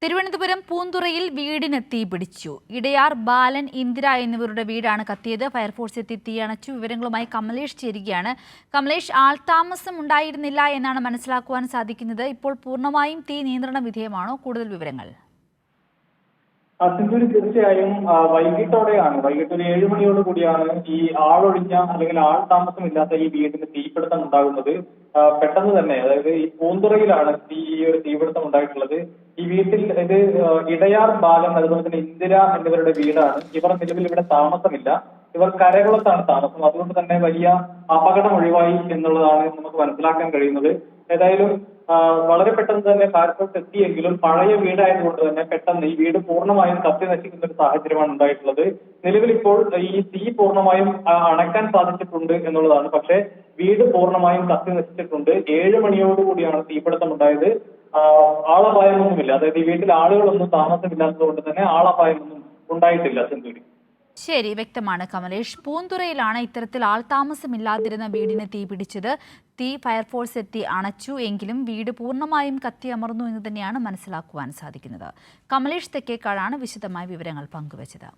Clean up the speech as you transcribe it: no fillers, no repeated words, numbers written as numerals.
തിരുവനന്തപുരം പൂന്തുറയിൽ വീടിന് തീപിടിച്ചു. ഇടയാർ ബാലൻ, ഇന്ദിര എന്നിവരുടെ വീടാണ് കത്തിയത്. ഫയർഫോഴ്സ് എത്തി തീയണച്ചു. വിവരങ്ങളുമായി കമലേഷ് ചേരുകയാണ്. കമലേഷ്, ആൾതാമസം ഉണ്ടായിരുന്നില്ല എന്നാണ് മനസ്സിലാക്കുവാൻ സാധിക്കുന്നത്. ഇപ്പോൾ പൂർണ്ണമായും തീ നിയന്ത്രണ വിധേയമാണോ? കൂടുതൽ വിവരങ്ങൾ. തീർച്ചയായും വൈകിട്ട് ഒരു 7 മണിയോട് കൂടിയാണ് ഈ ആളൊഴിഞ്ഞ അല്ലെങ്കിൽ ആൾ താമസമില്ലാത്ത ഈ വീടിന് തീപിടുത്തം ഉണ്ടാകുന്നത്. പെട്ടെന്ന് തന്നെ, അതായത് ഈ പൂന്തുറയിലാണ് ഈ ഒരു തീപിടുത്തം ഉണ്ടായിട്ടുള്ളത്. ഈ വീട്ടിൽ ഇത് ഇടയാർ ബാലൻ, അതുപോലെ തന്നെ ഇന്ദിര എന്നിവരുടെ വീടാണ്. ഇവർ നിലവിൽ ഇവിടെ താമസമില്ല. ഇവർ കരകുളത്താണ് താമസം. അതുകൊണ്ട് തന്നെ വലിയ അപകടം ഒഴിവായി എന്നുള്ളതാണ് നമുക്ക് മനസ്സിലാക്കാൻ കഴിയുന്നത്. ഏതായാലും വളരെ പെട്ടെന്ന് തന്നെ ഫയർഫോഴ്സ് എത്തിയെങ്കിലും പഴയ വീടായതുകൊണ്ട് തന്നെ പെട്ടെന്ന് ഈ വീട് പൂർണ്ണമായും കത്തി നശിക്കുന്ന ഒരു സാഹചര്യമാണ് ഉണ്ടായിട്ടുള്ളത്. നിലവിൽ ഇപ്പോൾ ഈ തീ പൂർണ്ണമായും അണയ്ക്കാൻ സാധിച്ചിട്ടുണ്ട് എന്നുള്ളതാണ്. പക്ഷേ വീട് പൂർണ്ണമായും കത്തി നശിച്ചിട്ടുണ്ട്. 7 മണിയോടുകൂടിയാണ് തീപിടുത്തം ഉണ്ടായത്. ആളപായമൊന്നുമില്ല. അതായത് ഈ വീട്ടിൽ ആളുകളൊന്നും താമസമില്ലാത്തത് കൊണ്ട് തന്നെ ആളപായമൊന്നും ഉണ്ടായിട്ടില്ല. സിന്ധൂരി. ശരി, വ്യക്തമാണ് കമലേഷ്. പൂന്തുറയിലാണ് ഇത്തരത്തിൽ ആൾതാമസമില്ലാതിരുന്ന വീടിന് തീ പിടിച്ചത്. തീ ഫയർഫോഴ്സ് എത്തി അണച്ചു. എങ്കിലും വീട് പൂർണ്ണമായും കത്തിയമർന്നു എന്ന് തന്നെയാണ് മനസ്സിലാക്കുവാൻ സാധിക്കുന്നത്. കമലേഷ് തെക്കേക്കാടാണ് വിശദമായ വിവരങ്ങൾ പങ്കുവച്ചത്.